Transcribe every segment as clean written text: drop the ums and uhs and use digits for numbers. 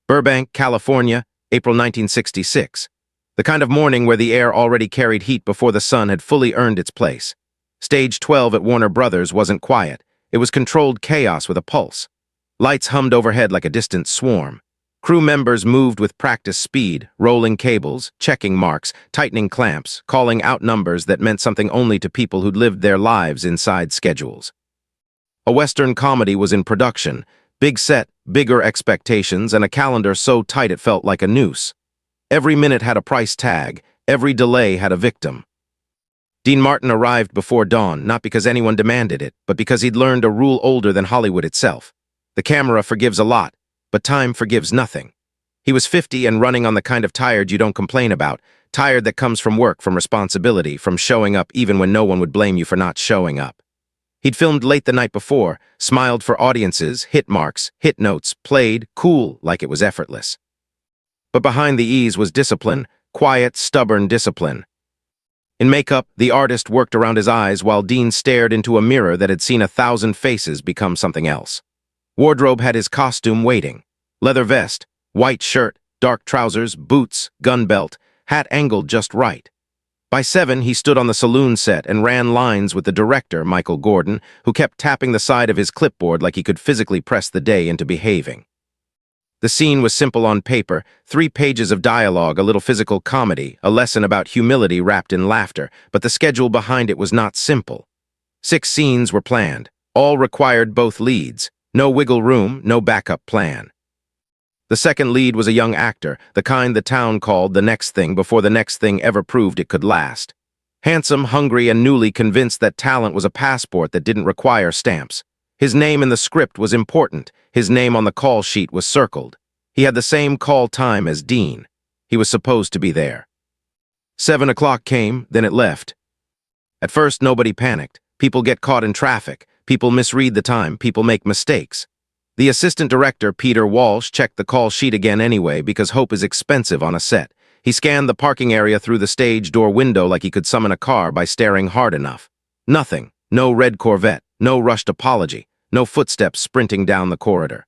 Burbank, California, April 1966. The kind of morning where the air already carried heat before the sun had fully earned its place. Stage 12 at Warner Brothers wasn't quiet. It was controlled chaos with a pulse. Lights hummed overhead like a distant swarm. Crew members moved with practiced speed, rolling cables, checking marks, tightening clamps, calling out numbers that meant something only to people who'd lived their lives inside schedules. A Western comedy was in production. Big set, bigger expectations, and a calendar so tight it felt like a noose. Every minute had a price tag. Every delay had a victim. Dean Martin arrived before dawn, not because anyone demanded it, but because he'd learned a rule older than Hollywood itself. The camera forgives a lot, but time forgives nothing. He was 50 and running on the kind of tired you don't complain about, tired that comes from work, from responsibility, from showing up even when no one would blame you for not showing up. He'd filmed late the night before, smiled for audiences, hit marks, hit notes, played, cool, like it was effortless. But behind the ease was discipline, quiet, stubborn discipline. In makeup, the artist worked around his eyes while Dean stared into a mirror that had seen 1,000 faces become something else. Wardrobe had his costume waiting. Leather vest, white shirt, dark trousers, boots, gun belt, hat angled just right. By 7, he stood on the saloon set and ran lines with the director, Michael Gordon, who kept tapping the side of his clipboard like he could physically press the day into behaving. The scene was simple on paper, 3 pages of dialogue, a little physical comedy, a lesson about humility wrapped in laughter, but the schedule behind it was not simple. 6 scenes were planned. All required both leads. No wiggle room, no backup plan. The second lead was a young actor, the kind the town called the next thing before the next thing ever proved it could last. Handsome, hungry, and newly convinced that talent was a passport that didn't require stamps. His name in the script was important. His name on the call sheet was circled. He had the same call time as Dean. He was supposed to be there. 7 o'clock came, then it left. At first, nobody panicked. People get caught in traffic. People misread the time. People make mistakes. The assistant director, Peter Walsh, checked the call sheet again anyway because hope is expensive on a set. He scanned the parking area through the stage door window like he could summon a car by staring hard enough. Nothing. No red Corvette. No rushed apology. No footsteps sprinting down the corridor.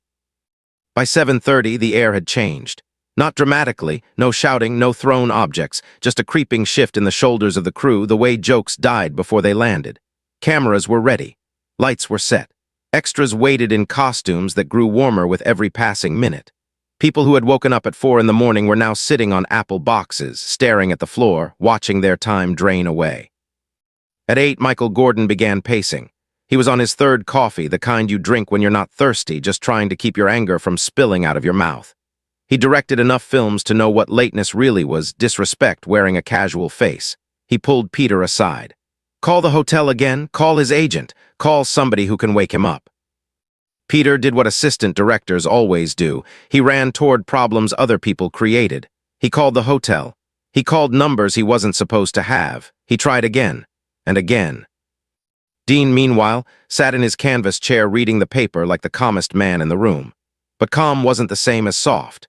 By 7:30, the air had changed. Not dramatically, no shouting, no thrown objects, just a creeping shift in the shoulders of the crew, the way jokes died before they landed. Cameras were ready. Lights were set. Extras waited in costumes that grew warmer with every passing minute. People who had woken up at 4 in the morning were now sitting on apple boxes, staring at the floor, watching their time drain away. At 8, Michael Gordon began pacing. He was on his 3rd coffee, the kind you drink when you're not thirsty, just trying to keep your anger from spilling out of your mouth. He directed enough films to know what lateness really was, disrespect wearing a casual face. He pulled Peter aside. Call the hotel again, call his agent, call somebody who can wake him up. Peter did what assistant directors always do. He ran toward problems other people created. He called the hotel. He called numbers he wasn't supposed to have. He tried again, and again. Dean, meanwhile, sat in his canvas chair reading the paper like the calmest man in the room. But calm wasn't the same as soft.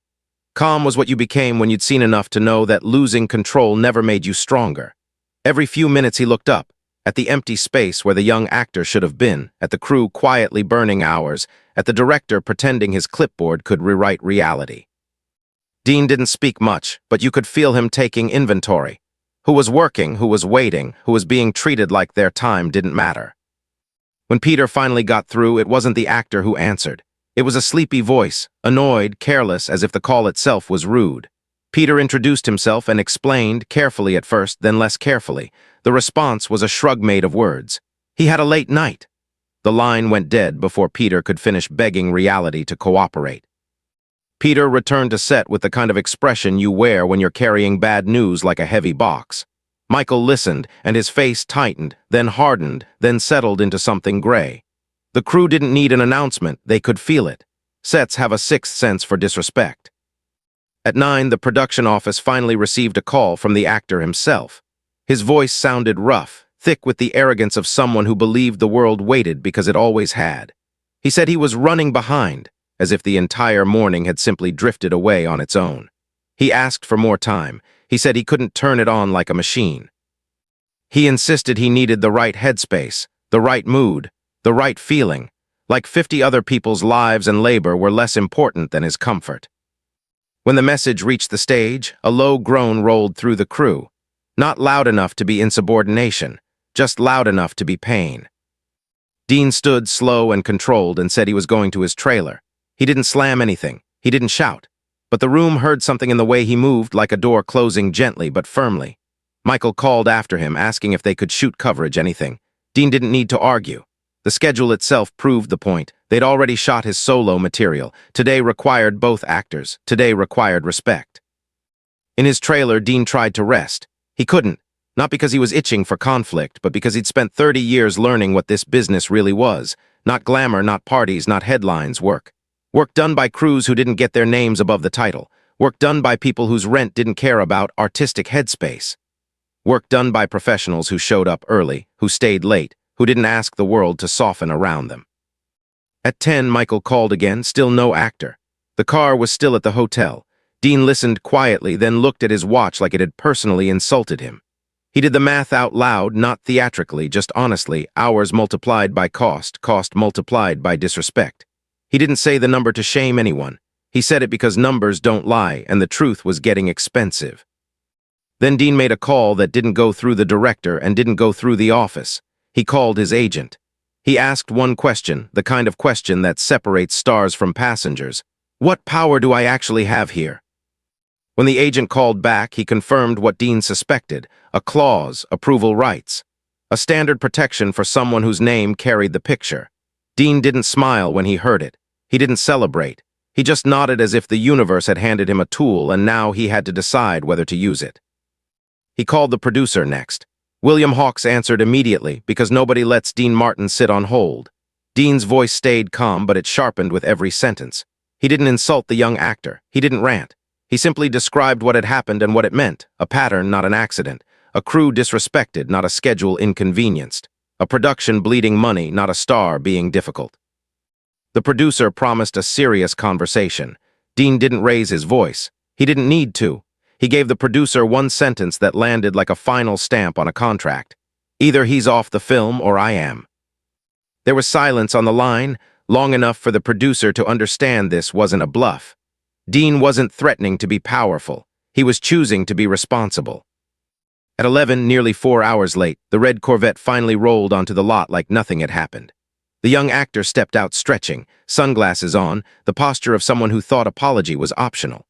Calm was what you became when you'd seen enough to know that losing control never made you stronger. Every few minutes he looked up, at the empty space where the young actor should have been, at the crew quietly burning hours, at the director pretending his clipboard could rewrite reality. Dean didn't speak much, but you could feel him taking inventory. Who was working, who was waiting, who was being treated like their time didn't matter. When Peter finally got through, it wasn't the actor who answered. It was a sleepy voice, annoyed, careless, as if the call itself was rude. Peter introduced himself and explained, carefully at first, then less carefully. The response was a shrug made of words. He had a late night. The line went dead before Peter could finish begging reality to cooperate. Peter returned to set with the kind of expression you wear when you're carrying bad news like a heavy box. Michael listened, and his face tightened, then hardened, then settled into something gray. The crew didn't need an announcement, they could feel it. Sets have a 6th sense for disrespect. At 9, the production office finally received a call from the actor himself. His voice sounded rough, thick with the arrogance of someone who believed the world waited because it always had. He said he was running behind, as if the entire morning had simply drifted away on its own. He asked for more time. He said he couldn't turn it on like a machine. He insisted he needed the right headspace, the right mood, the right feeling, like 50 other people's lives and labor were less important than his comfort. When the message reached the stage, a low groan rolled through the crew. Not loud enough to be insubordination, just loud enough to be pain. Dean stood slow and controlled and said he was going to his trailer. He didn't slam anything. He didn't shout. But the room heard something in the way he moved, like a door closing gently but firmly. Michael called after him, asking if they could shoot coverage, anything. Dean didn't need to argue. The schedule itself proved the point. They'd already shot his solo material. Today required both actors. Today required respect. In his trailer, Dean tried to rest. He couldn't. Not because he was itching for conflict, but because he'd spent 30 years learning what this business really was. Not glamour, not parties, not headlines, work. Work done by crews who didn't get their names above the title. Work done by people whose rent didn't care about artistic headspace. Work done by professionals who showed up early, who stayed late, who didn't ask the world to soften around them. At 10, Michael called again, still no actor. The car was still at the hotel. Dean listened quietly, then looked at his watch like it had personally insulted him. He did the math out loud, not theatrically, just honestly, hours multiplied by cost, cost multiplied by disrespect. He didn't say the number to shame anyone. He said it because numbers don't lie, and the truth was getting expensive. Then Dean made a call that didn't go through the director and didn't go through the office. He called his agent. He asked one question, the kind of question that separates stars from passengers. What power do I actually have here? When the agent called back, he confirmed what Dean suspected, a clause, approval rights. A standard protection for someone whose name carried the picture. Dean didn't smile when he heard it. He didn't celebrate. He just nodded as if the universe had handed him a tool and now he had to decide whether to use it. He called the producer next. William Hawks answered immediately because nobody lets Dean Martin sit on hold. Dean's voice stayed calm, but it sharpened with every sentence. He didn't insult the young actor. He didn't rant. He simply described what had happened and what it meant. A pattern, not an accident. A crew disrespected, not a schedule inconvenienced. A production bleeding money, not a star being difficult. The producer promised a serious conversation. Dean didn't raise his voice. He didn't need to. He gave the producer one sentence that landed like a final stamp on a contract. Either he's off the film or I am. There was silence on the line, long enough for the producer to understand this wasn't a bluff. Dean wasn't threatening to be powerful. He was choosing to be responsible. At 11, nearly 4 hours late, the red Corvette finally rolled onto the lot like nothing had happened. The young actor stepped out stretching, sunglasses on, the posture of someone who thought apology was optional.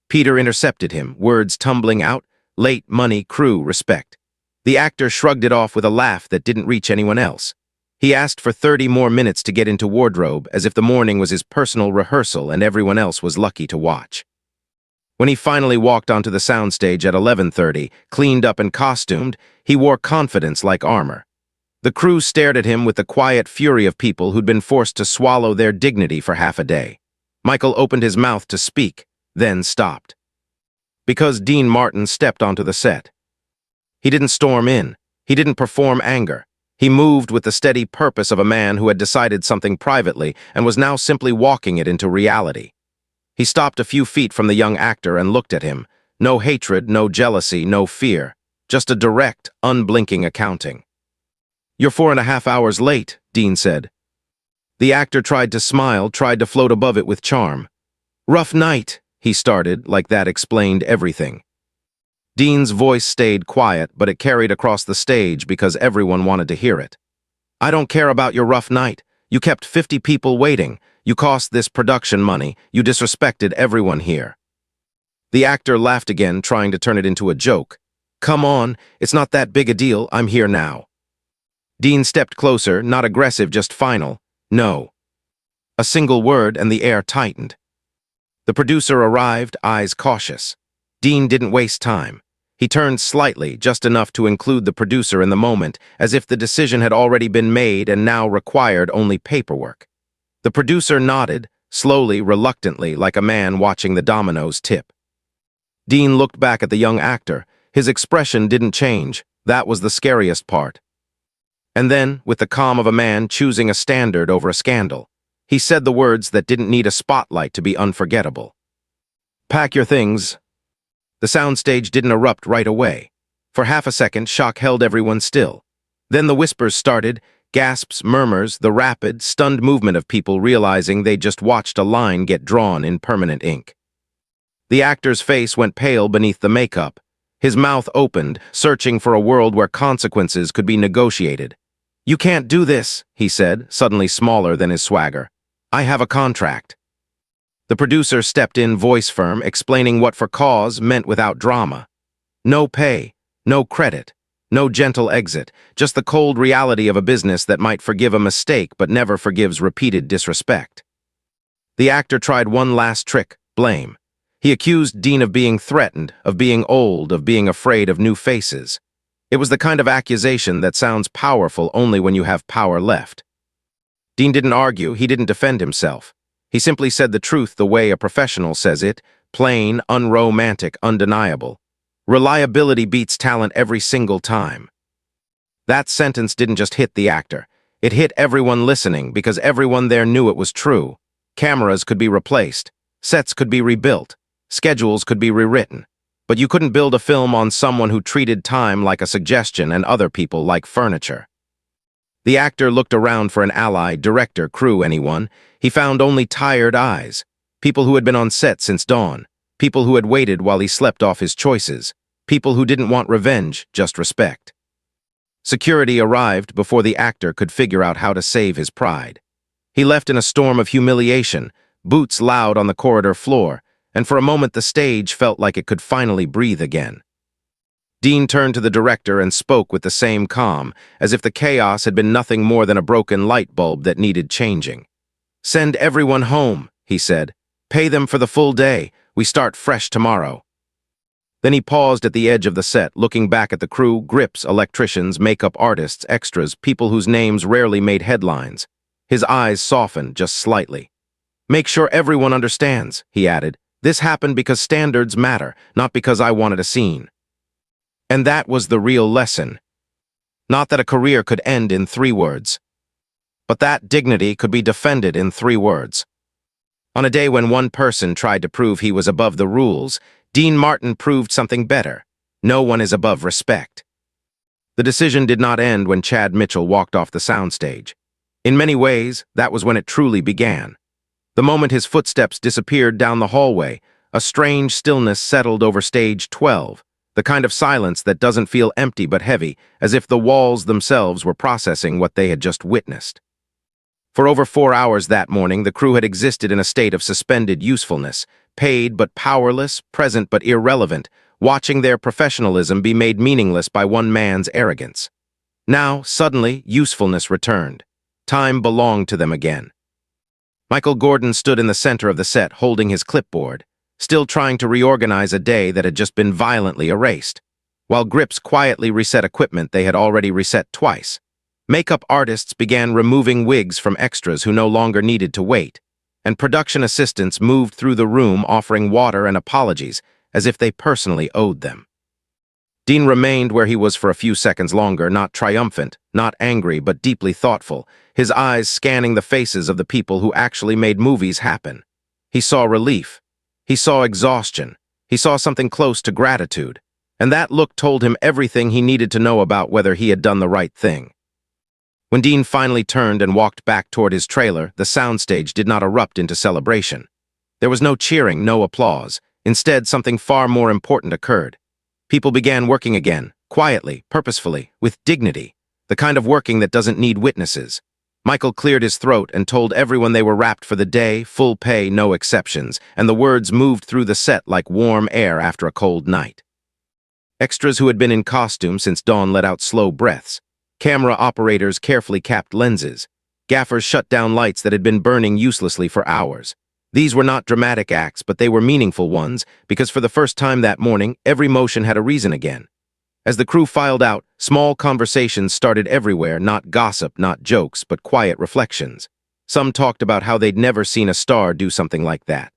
Peter intercepted him, words tumbling out, late, money, crew, respect. The actor shrugged it off with a laugh that didn't reach anyone else. He asked for 30 more minutes to get into wardrobe, as if the morning was his personal rehearsal and everyone else was lucky to watch. When he finally walked onto the soundstage at 11:30, cleaned up and costumed, he wore confidence like armor. The crew stared at him with the quiet fury of people who'd been forced to swallow their dignity for half a day. Michael opened his mouth to speak, then stopped. Because Dean Martin stepped onto the set. He didn't storm in. He didn't perform anger. He moved with the steady purpose of a man who had decided something privately and was now simply walking it into reality. He stopped a few feet from the young actor and looked at him. No hatred, no jealousy, no fear. Just a direct, unblinking accounting. "You're 4.5 hours late," Dean said. The actor tried to smile, tried to float above it with charm. "Rough night," he started, like that explained everything. Dean's voice stayed quiet, but it carried across the stage because everyone wanted to hear it. "I don't care about your rough night. You kept 50 people waiting. You cost this production money. You disrespected everyone here." The actor laughed again, trying to turn it into a joke. "Come on, it's not that big a deal. I'm here now." Dean stepped closer, not aggressive, just final. "No." A single word and the air tightened. The producer arrived, eyes cautious. Dean didn't waste time. He turned slightly, just enough to include the producer in the moment, as if the decision had already been made and now required only paperwork. The producer nodded, slowly, reluctantly, like a man watching the dominoes tip. Dean looked back at the young actor. His expression didn't change. That was the scariest part. And then, with the calm of a man choosing a standard over a scandal, he said the words that didn't need a spotlight to be unforgettable. "Pack your things." The soundstage didn't erupt right away. For half a second, shock held everyone still. Then the whispers started, gasps, murmurs, the rapid, stunned movement of people realizing they just watched a line get drawn in permanent ink. The actor's face went pale beneath the makeup. His mouth opened, searching for a world where consequences could be negotiated. "You can't do this," he said, suddenly smaller than his swagger. "I have a contract." The producer stepped in, voice firm, explaining what for cause meant without drama. No pay, no credit, no gentle exit, just the cold reality of a business that might forgive a mistake but never forgives repeated disrespect. The actor tried one last trick: blame. He accused Dean of being threatened, of being old, of being afraid of new faces. It was the kind of accusation that sounds powerful only when you have power left. Dean didn't argue, he didn't defend himself. He simply said the truth the way a professional says it, plain, unromantic, undeniable. Reliability beats talent every single time. That sentence didn't just hit the actor. It hit everyone listening because everyone there knew it was true. Cameras could be replaced. Sets could be rebuilt. Schedules could be rewritten. But you couldn't build a film on someone who treated time like a suggestion and other people like furniture. The actor looked around for an ally, director, crew, anyone. He found only tired eyes. People who had been on set since dawn. People who had waited while he slept off his choices. People who didn't want revenge, just respect. Security arrived before the actor could figure out how to save his pride. He left in a storm of humiliation, boots loud on the corridor floor, and for a moment the stage felt like it could finally breathe again. Dean turned to the director and spoke with the same calm, as if the chaos had been nothing more than a broken light bulb that needed changing. "Send everyone home," he said. "Pay them for the full day. We start fresh tomorrow." Then he paused at the edge of the set, looking back at the crew, grips, electricians, makeup artists, extras, people whose names rarely made headlines. His eyes softened just slightly. "Make sure everyone understands," he added. "This happened because standards matter, not because I wanted a scene." And that was the real lesson. Not that a career could end in 3 words, but that dignity could be defended in 3 words. On a day when one person tried to prove he was above the rules, Dean Martin proved something better. No one is above respect. The decision did not end when Chad Mitchell walked off the soundstage. In many ways, that was when it truly began. The moment his footsteps disappeared down the hallway, a strange stillness settled over stage 12, the kind of silence that doesn't feel empty but heavy, as if the walls themselves were processing what they had just witnessed. For over 4 hours that morning, the crew had existed in a state of suspended usefulness, paid but powerless, present but irrelevant, watching their professionalism be made meaningless by one man's arrogance. Now, suddenly, usefulness returned. Time belonged to them again. Michael Gordon stood in the center of the set, holding his clipboard, still trying to reorganize a day that had just been violently erased, while grips quietly reset equipment they had already reset twice. Makeup artists began removing wigs from extras who no longer needed to wait, and production assistants moved through the room offering water and apologies as if they personally owed them. Dean remained where he was for a few seconds longer, not triumphant, not angry, but deeply thoughtful, his eyes scanning the faces of the people who actually made movies happen. He saw relief. He saw exhaustion. He saw something close to gratitude. And that look told him everything he needed to know about whether he had done the right thing. When Dean finally turned and walked back toward his trailer, the soundstage did not erupt into celebration. There was no cheering, no applause. Instead, something far more important occurred. People began working again, quietly, purposefully, with dignity, the kind of working that doesn't need witnesses. Michael cleared his throat and told everyone they were wrapped for the day, full pay, no exceptions, and the words moved through the set like warm air after a cold night. Extras who had been in costume since dawn let out slow breaths. Camera operators carefully capped lenses. Gaffers shut down lights that had been burning uselessly for hours. These were not dramatic acts, but they were meaningful ones, because for the first time that morning, every motion had a reason again. As the crew filed out, small conversations started everywhere, not gossip, not jokes, but quiet reflections. Some talked about how they'd never seen a star do something like that.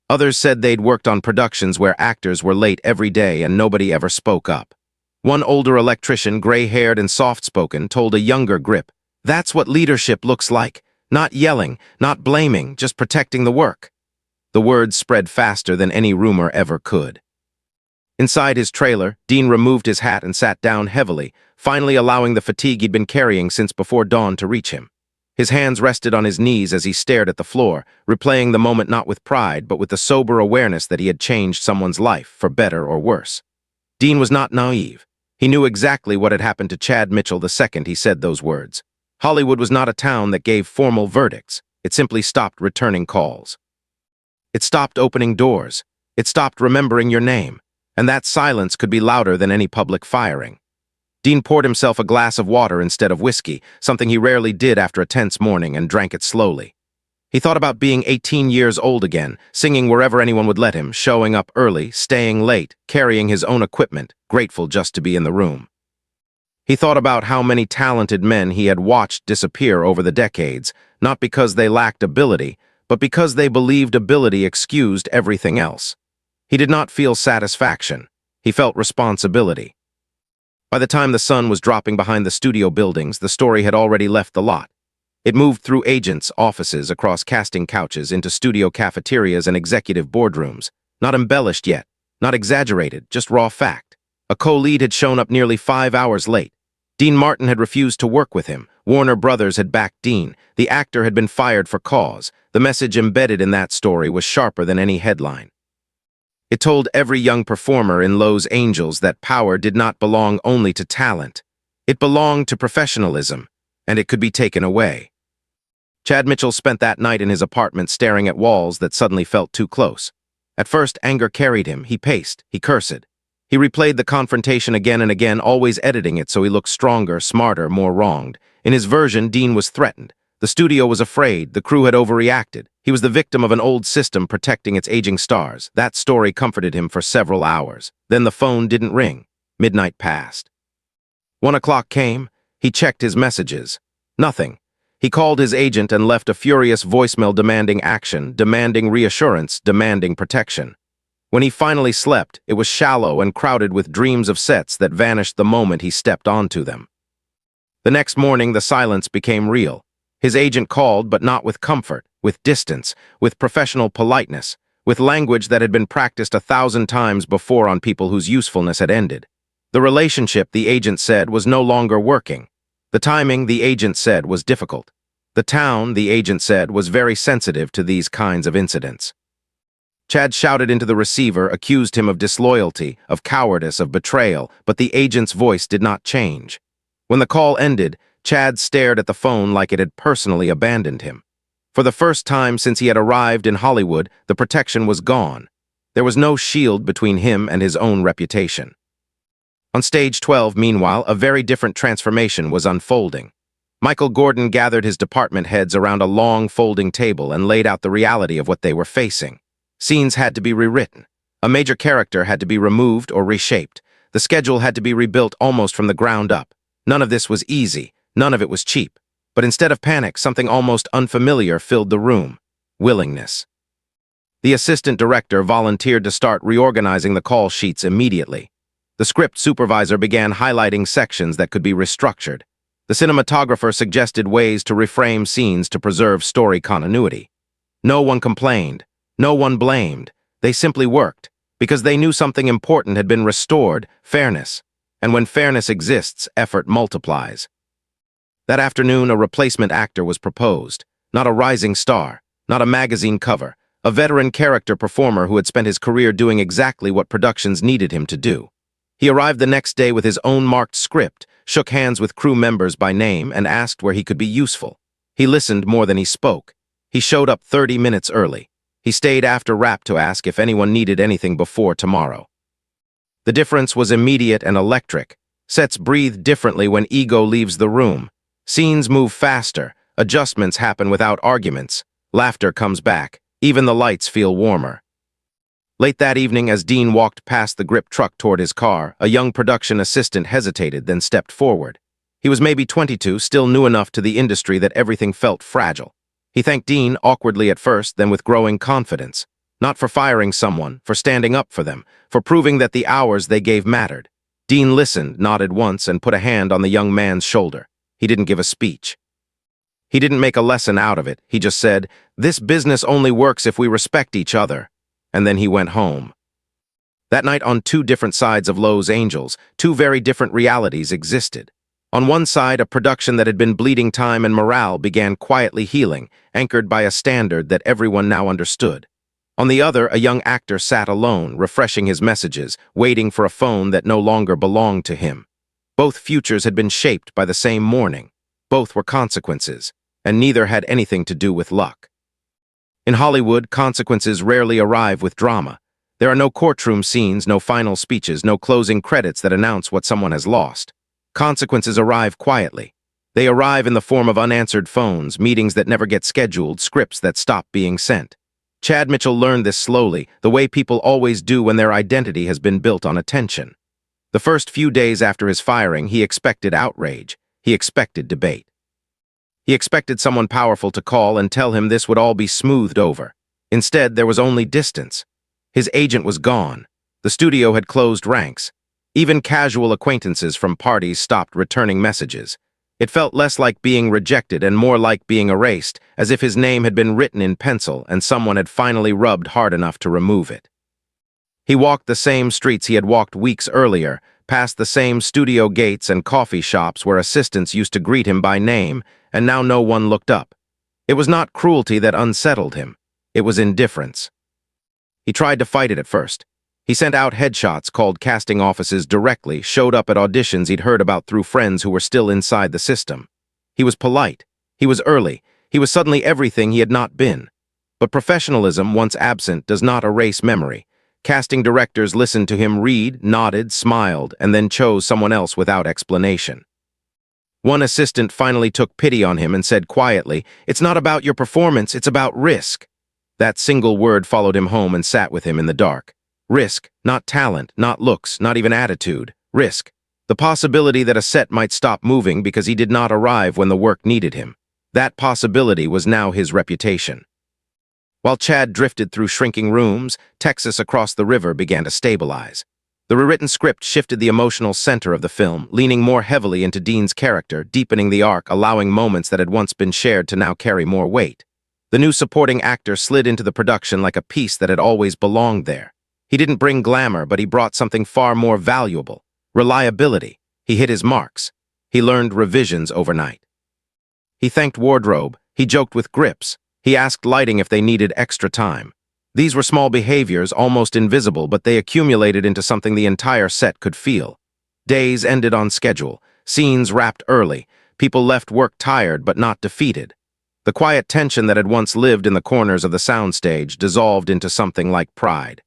Others said they'd worked on productions where actors were late every day and nobody ever spoke up. One older electrician, gray-haired and soft-spoken, told a younger grip, "That's what leadership looks like. Not yelling, not blaming, just protecting the work." The words spread faster than any rumor ever could. Inside his trailer, Dean removed his hat and sat down heavily, finally allowing the fatigue he'd been carrying since before dawn to reach him. His hands rested on his knees as he stared at the floor, replaying the moment not with pride, but with the sober awareness that he had changed someone's life, for better or worse. Dean was not naive. He knew exactly what had happened to Chad Mitchell the second he said those words. Hollywood was not a town that gave formal verdicts. It simply stopped returning calls. It stopped opening doors. It stopped remembering your name. And that silence could be louder than any public firing. Dean poured himself a glass of water instead of whiskey, something he rarely did after a tense morning, and drank it slowly. He thought about being 18 years old again, singing wherever anyone would let him, showing up early, staying late, carrying his own equipment, grateful just to be in the room. He thought about how many talented men he had watched disappear over the decades, not because they lacked ability, but because they believed ability excused everything else. He did not feel satisfaction. He felt responsibility. By the time the sun was dropping behind the studio buildings, the story had already left the lot. It moved through agents' offices, across casting couches, into studio cafeterias and executive boardrooms. Not embellished yet, not exaggerated, just raw fact. A co-lead had shown up nearly 5 hours late. Dean Martin had refused to work with him. Warner Brothers had backed Dean. The actor had been fired for cause. The message embedded in that story was sharper than any headline. It told every young performer in Los Angeles that power did not belong only to talent. It belonged to professionalism, and it could be taken away. Chad Mitchell spent that night in his apartment staring at walls that suddenly felt too close. At first, anger carried him. He paced. He cursed. He replayed the confrontation again and again, always editing it so he looked stronger, smarter, more wronged. In his version, Dean was threatened. The studio was afraid. The crew had overreacted. He was the victim of an old system protecting its aging stars. That story comforted him for several hours. Then the phone didn't ring. Midnight passed. 1 o'clock came. He checked his messages. Nothing. He called his agent and left a furious voicemail demanding action, demanding reassurance, demanding protection. When he finally slept, it was shallow and crowded with dreams of sets that vanished the moment he stepped onto them. The next morning, the silence became real. His agent called, but not with comfort, with distance, with professional politeness, with language that had been practiced 1,000 times before on people whose usefulness had ended. The relationship, the agent said, was no longer working. The timing, the agent said, was difficult. The town, the agent said, was very sensitive to these kinds of incidents. Chad shouted into the receiver, accused him of disloyalty, of cowardice, of betrayal, but the agent's voice did not change. When the call ended, Chad stared at the phone like it had personally abandoned him. For the first time since he had arrived in Hollywood, the protection was gone. There was no shield between him and his own reputation. On stage 12, meanwhile, a very different transformation was unfolding. Michael Gordon gathered his department heads around a long folding table and laid out the reality of what they were facing. Scenes had to be rewritten. A major character had to be removed or reshaped. The schedule had to be rebuilt almost from the ground up. None of this was easy. None of it was cheap. But instead of panic, something almost unfamiliar filled the room: willingness. The assistant director volunteered to start reorganizing the call sheets immediately. The script supervisor began highlighting sections that could be restructured. The cinematographer suggested ways to reframe scenes to preserve story continuity. No one complained. No one blamed. They simply worked, because they knew something important had been restored: fairness. And when fairness exists, effort multiplies. That afternoon, a replacement actor was proposed. Not a rising star, not a magazine cover, a veteran character performer who had spent his career doing exactly what productions needed him to do. He arrived the next day with his own marked script, shook hands with crew members by name, and asked where he could be useful. He listened more than he spoke. He showed up 30 minutes early. He stayed after wrap to ask if anyone needed anything before tomorrow. The difference was immediate and electric. Sets breathe differently when ego leaves the room. Scenes move faster, adjustments happen without arguments, laughter comes back, even the lights feel warmer. Late that evening, as Dean walked past the grip truck toward his car, a young production assistant hesitated, then stepped forward. He was maybe 22, still new enough to the industry that everything felt fragile. He thanked Dean, awkwardly at first, then with growing confidence. Not for firing someone, for standing up for them, for proving that the hours they gave mattered. Dean listened, nodded once, and put a hand on the young man's shoulder. He didn't give a speech. He didn't make a lesson out of it. He just said, "This business only works if we respect each other." And then he went home. That night, on two different sides of Los Angeles, two very different realities existed. On one side, a production that had been bleeding time and morale began quietly healing, anchored by a standard that everyone now understood. On the other, a young actor sat alone, refreshing his messages, waiting for a phone that no longer belonged to him. Both futures had been shaped by the same morning. Both were consequences, and neither had anything to do with luck. In Hollywood, consequences rarely arrive with drama. There are no courtroom scenes, no final speeches, no closing credits that announce what someone has lost. Consequences arrive quietly. They arrive in the form of unanswered phones, meetings that never get scheduled, scripts that stop being sent. Chad Mitchell learned this slowly, the way people always do when their identity has been built on attention. The first few days after his firing, he expected outrage. He expected debate. He expected someone powerful to call and tell him this would all be smoothed over. Instead, there was only distance. His agent was gone. The studio had closed ranks. Even casual acquaintances from parties stopped returning messages. It felt less like being rejected and more like being erased, as if his name had been written in pencil and someone had finally rubbed hard enough to remove it. He walked the same streets he had walked weeks earlier, past the same studio gates and coffee shops where assistants used to greet him by name, and now no one looked up. It was not cruelty that unsettled him. It was indifference. He tried to fight it at first. He sent out headshots, called casting offices directly, showed up at auditions he'd heard about through friends who were still inside the system. He was polite. He was early. He was suddenly everything he had not been. But professionalism, once absent, does not erase memory. Casting directors listened to him read, nodded, smiled, and then chose someone else without explanation. One assistant finally took pity on him and said quietly, "It's not about your performance, it's about risk." That single word followed him home and sat with him in the dark. Risk, not talent, not looks, not even attitude. Risk. The possibility that a set might stop moving because he did not arrive when the work needed him. That possibility was now his reputation. While Chad drifted through shrinking rooms, Texas across the river began to stabilize. The rewritten script shifted the emotional center of the film, leaning more heavily into Dean's character, deepening the arc, allowing moments that had once been shared to now carry more weight. The new supporting actor slid into the production like a piece that had always belonged there. He didn't bring glamour, but he brought something far more valuable: reliability. He hit his marks. He learned revisions overnight. He thanked wardrobe. He joked with grips. He asked lighting if they needed extra time. These were small behaviors, almost invisible, but they accumulated into something the entire set could feel. Days ended on schedule. Scenes wrapped early. People left work tired but not defeated. The quiet tension that had once lived in the corners of the soundstage dissolved into something like pride.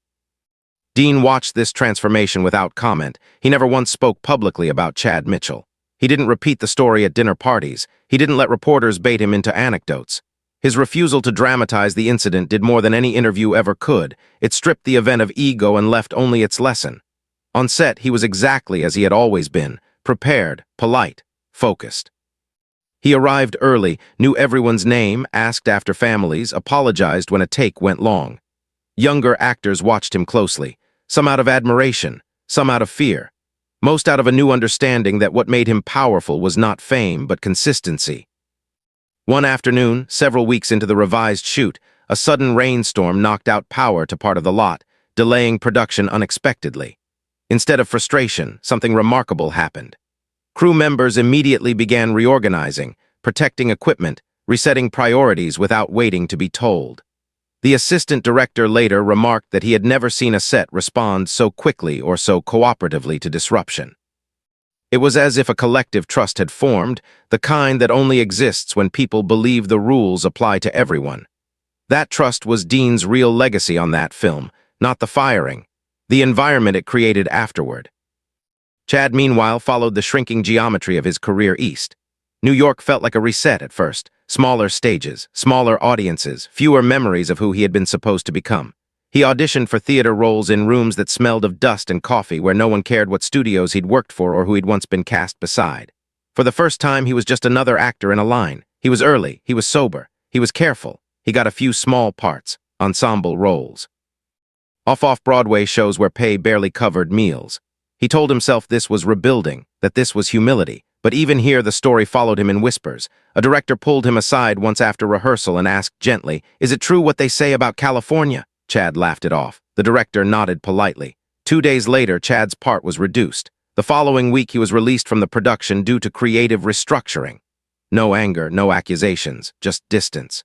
Dean watched this transformation without comment. He never once spoke publicly about Chad Mitchell. He didn't repeat the story at dinner parties. He didn't let reporters bait him into anecdotes. His refusal to dramatize the incident did more than any interview ever could. It stripped the event of ego and left only its lesson. On set, he was exactly as he had always been: prepared, polite, focused. He arrived early, knew everyone's name, asked after families, apologized when a take went long. Younger actors watched him closely. Some out of admiration, some out of fear. Most out of a new understanding that what made him powerful was not fame, but consistency. One afternoon, several weeks into the revised shoot, a sudden rainstorm knocked out power to part of the lot, delaying production unexpectedly. Instead of frustration, something remarkable happened. Crew members immediately began reorganizing, protecting equipment, resetting priorities without waiting to be told. The assistant director later remarked that he had never seen a set respond so quickly or so cooperatively to disruption. It was as if a collective trust had formed, the kind that only exists when people believe the rules apply to everyone. That trust was Dean's real legacy on that film, not the firing, the environment it created afterward. Chad, meanwhile, followed the shrinking geometry of his career east. New York felt like a reset at first. Smaller stages, smaller audiences, fewer memories of who he had been supposed to become. He auditioned for theater roles in rooms that smelled of dust and coffee, where no one cared what studios he'd worked for or who he'd once been cast beside. For the first time, he was just another actor in a line. He was early, he was sober, he was careful. He got a few small parts, ensemble roles. Off-Broadway shows where pay barely covered meals. He told himself this was rebuilding, that this was humility. But even here, the story followed him in whispers. A director pulled him aside once after rehearsal and asked gently, "Is it true what they say about California?" Chad laughed it off. The director nodded politely. 2 days later, Chad's part was reduced. The following week, he was released from the production due to creative restructuring. No anger, no accusations, just distance.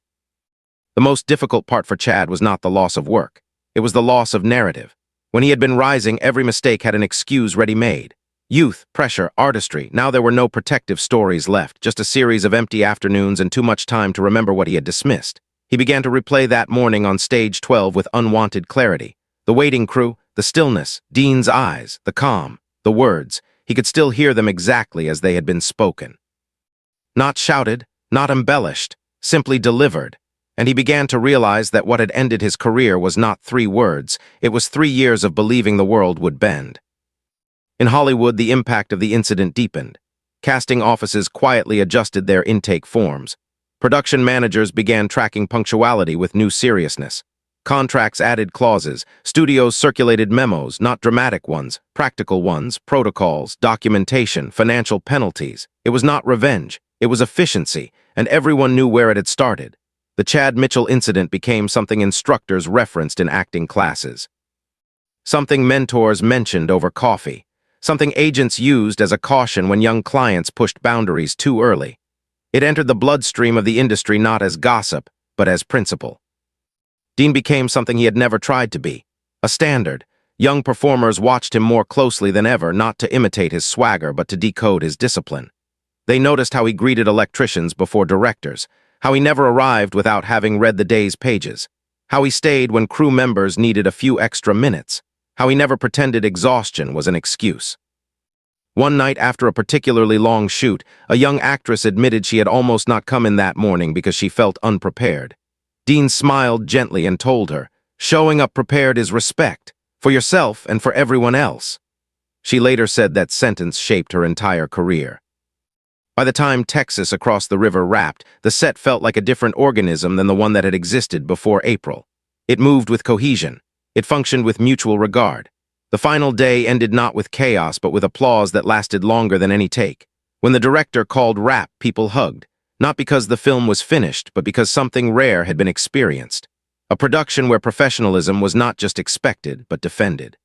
The most difficult part for Chad was not the loss of work. It was the loss of narrative. When he had been rising, every mistake had an excuse ready-made. Youth, pressure, artistry, now there were no protective stories left, just a series of empty afternoons and too much time to remember what he had dismissed. He began to replay that morning on stage 12 with unwanted clarity. The waiting crew, the stillness, Dean's eyes, the calm, the words, he could still hear them exactly as they had been spoken. Not shouted, not embellished, simply delivered. And he began to realize that what had ended his career was not 3 words, it was 3 years of believing the world would bend. In Hollywood, the impact of the incident deepened. Casting offices quietly adjusted their intake forms. Production managers began tracking punctuality with new seriousness. Contracts added clauses. Studios circulated memos, not dramatic ones, practical ones, protocols, documentation, financial penalties. It was not revenge, it was efficiency, and everyone knew where it had started. The Chad Mitchell incident became something instructors referenced in acting classes. Something mentors mentioned over coffee. Something agents used as a caution when young clients pushed boundaries too early. It entered the bloodstream of the industry not as gossip, but as principle. Dean became something he had never tried to be. A standard. Young performers watched him more closely than ever, not to imitate his swagger, but to decode his discipline. They noticed how he greeted electricians before directors, how he never arrived without having read the day's pages, how he stayed when crew members needed a few extra minutes, how he never pretended exhaustion was an excuse. One night after a particularly long shoot, a young actress admitted she had almost not come in that morning because she felt unprepared. Dean smiled gently and told her, "Showing up prepared is respect, for yourself and for everyone else." She later said that sentence shaped her entire career. By the time Texas Across the River wrapped, the set felt like a different organism than the one that had existed before April. It moved with cohesion. It functioned with mutual regard. The final day ended not with chaos, but with applause that lasted longer than any take. When the director called wrap, people hugged, not because the film was finished, but because something rare had been experienced. A production where professionalism was not just expected, but defended.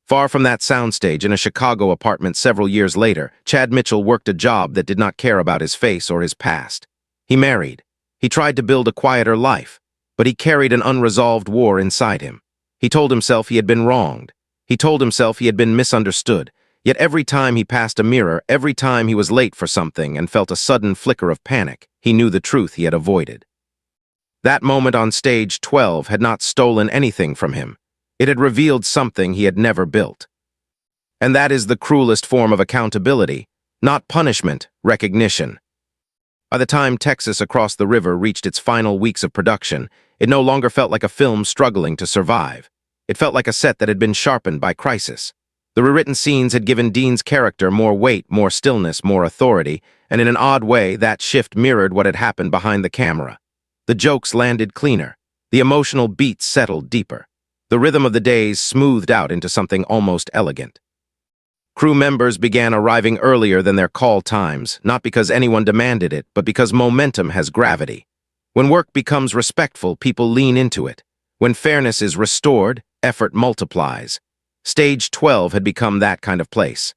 Far from that soundstage, in a Chicago apartment several years later, Chad Mitchell worked a job that did not care about his face or his past. He married. He tried to build a quieter life, but he carried an unresolved war inside him. He told himself he had been wronged. He told himself he had been misunderstood. Yet every time he passed a mirror, every time he was late for something and felt a sudden flicker of panic, he knew the truth he had avoided. That moment on stage 12 had not stolen anything from him. It had revealed something he had never built. And that is the cruelest form of accountability, not punishment, recognition. By the time Texas Across the River reached its final weeks of production, it no longer felt like a film struggling to survive. It felt like a set that had been sharpened by crisis. The rewritten scenes had given Dean's character more weight, more stillness, more authority, and in an odd way, that shift mirrored what had happened behind the camera. The jokes landed cleaner. The emotional beats settled deeper. The rhythm of the days smoothed out into something almost elegant. Crew members began arriving earlier than their call times, not because anyone demanded it, but because momentum has gravity. When work becomes respectful, people lean into it. When fairness is restored, effort multiplies. Stage 12 had become that kind of place.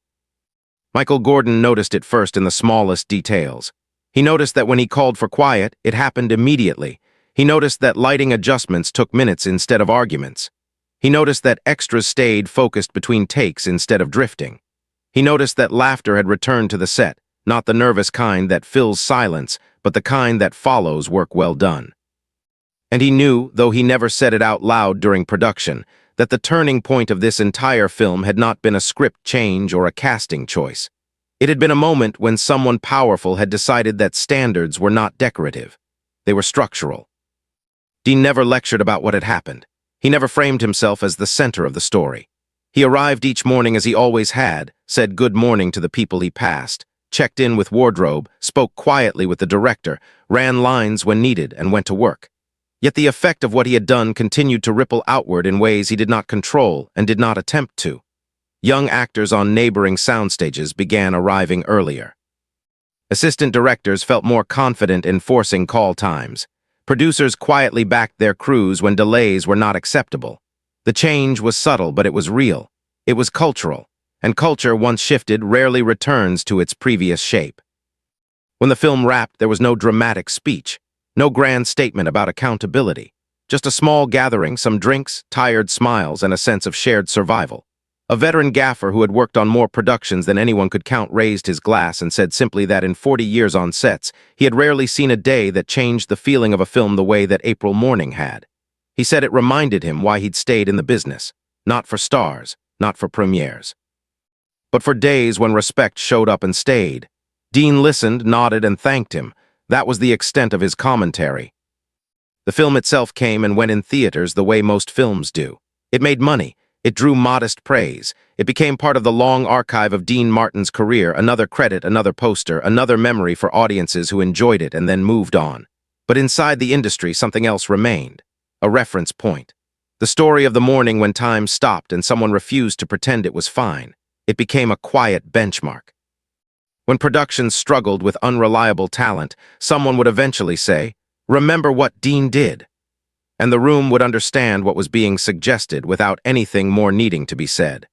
Michael Gordon noticed it first in the smallest details. He noticed that when he called for quiet, it happened immediately. He noticed that lighting adjustments took minutes instead of arguments. He noticed that extras stayed focused between takes instead of drifting. He noticed that laughter had returned to the set, not the nervous kind that fills silence, but the kind that follows work well done. And he knew, though he never said it out loud during production, that the turning point of this entire film had not been a script change or a casting choice. It had been a moment when someone powerful had decided that standards were not decorative. They were structural. Dean never lectured about what had happened. He never framed himself as the center of the story. He arrived each morning as he always had, said good morning to the people he passed, checked in with wardrobe, spoke quietly with the director, ran lines when needed, and went to work. Yet the effect of what he had done continued to ripple outward in ways he did not control and did not attempt to. Young actors on neighboring soundstages began arriving earlier. Assistant directors felt more confident in forcing call times. Producers quietly backed their crews when delays were not acceptable. The change was subtle, but it was real. It was cultural. and culture, once shifted, rarely returns to its previous shape. When the film wrapped, there was no dramatic speech, no grand statement about accountability, just a small gathering, some drinks, tired smiles, and a sense of shared survival. A veteran gaffer who had worked on more productions than anyone could count raised his glass and said simply that in 40 years on sets, he had rarely seen a day that changed the feeling of a film the way that April Morning had. He said it reminded him why he'd stayed in the business, not for stars, not for premieres, but for days when respect showed up and stayed. Dean listened, nodded, and thanked him. That was the extent of his commentary. The film itself came and went in theaters the way most films do. It made money. It drew modest praise. It became part of the long archive of Dean Martin's career, another credit, another poster, another memory for audiences who enjoyed it and then moved on. But inside the industry, something else remained. A reference point. The story of the morning when time stopped and someone refused to pretend it was fine. It became a quiet benchmark. When productions struggled with unreliable talent, someone would eventually say, "Remember what Dean did." And the room would understand what was being suggested without anything more needing to be said.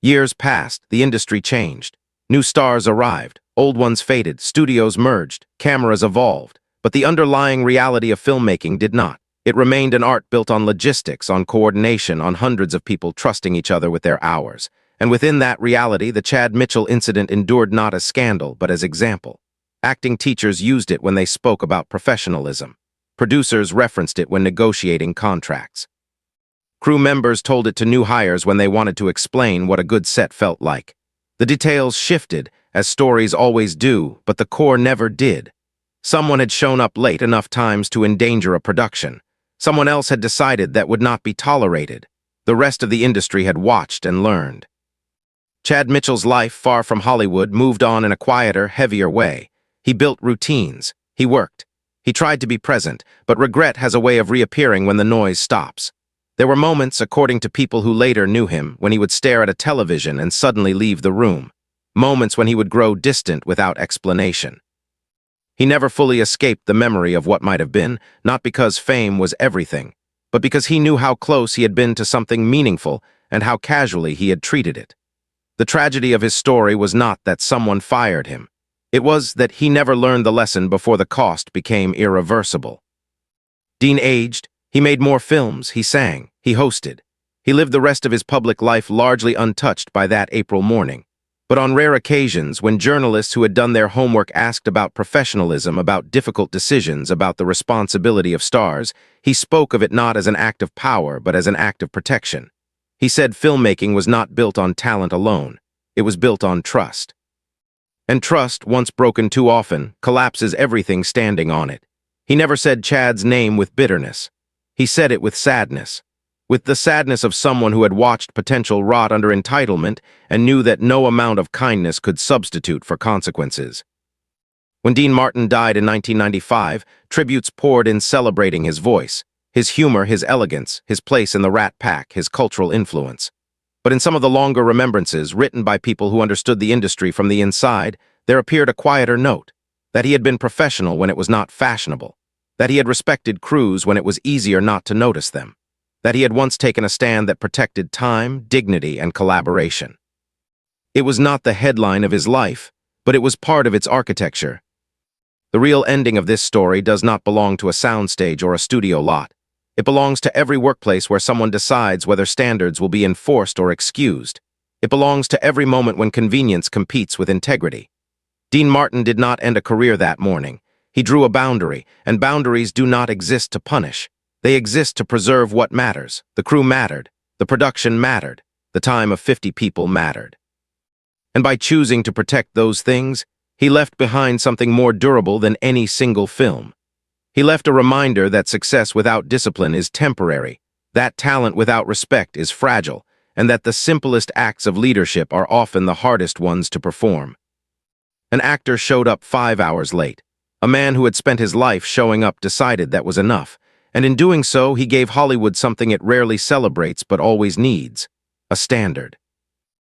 Years passed, the industry changed. New stars arrived, old ones faded, studios merged, cameras evolved, but the underlying reality of filmmaking did not. It remained an art built on logistics, on coordination, on hundreds of people trusting each other with their hours. And within that reality, the Chad Mitchell incident endured not as scandal, but as example. Acting teachers used it when they spoke about professionalism. Producers referenced it when negotiating contracts. Crew members told it to new hires when they wanted to explain what a good set felt like. The details shifted, as stories always do, but the core never did. Someone had shown up late enough times to endanger a production. Someone else had decided that would not be tolerated. The rest of the industry had watched and learned. Chad Mitchell's life, far from Hollywood, moved on in a quieter, heavier way. He built routines. He worked. He tried to be present, but regret has a way of reappearing when the noise stops. There were moments, according to people who later knew him, when he would stare at a television and suddenly leave the room. Moments when he would grow distant without explanation. He never fully escaped the memory of what might have been, not because fame was everything, but because he knew how close he had been to something meaningful and how casually he had treated it. The tragedy of his story was not that someone fired him. It was that he never learned the lesson before the cost became irreversible. Dean aged, he made more films, he sang, he hosted. He lived the rest of his public life largely untouched by that April morning. But on rare occasions, when journalists who had done their homework asked about professionalism, about difficult decisions, about the responsibility of stars, he spoke of it not as an act of power, but as an act of protection. He said filmmaking was not built on talent alone. It was built on trust. And trust, once broken too often, collapses everything standing on it. He never said Chad's name with bitterness. He said it with sadness. With the sadness of someone who had watched potential rot under entitlement and knew that no amount of kindness could substitute for consequences. When Dean Martin died in 1995, tributes poured in celebrating his voice, his humor, his elegance, his place in the Rat Pack, his cultural influence. But in some of the longer remembrances, written by people who understood the industry from the inside, there appeared a quieter note, that he had been professional when it was not fashionable, that he had respected crews when it was easier not to notice them, that he had once taken a stand that protected time, dignity, and collaboration. It was not the headline of his life, but it was part of its architecture. The real ending of this story does not belong to a soundstage or a studio lot. It belongs to every workplace where someone decides whether standards will be enforced or excused. It belongs to every moment when convenience competes with integrity. Dean Martin did not end a career that morning. He drew a boundary, and boundaries do not exist to punish. They exist to preserve what matters. The crew mattered. The production mattered. The time of 50 people mattered. And by choosing to protect those things, he left behind something more durable than any single film. He left a reminder that success without discipline is temporary, that talent without respect is fragile, and that the simplest acts of leadership are often the hardest ones to perform. An actor showed up 5 hours late. A man who had spent his life showing up decided that was enough, and in doing so, he gave Hollywood something it rarely celebrates but always needs: a standard.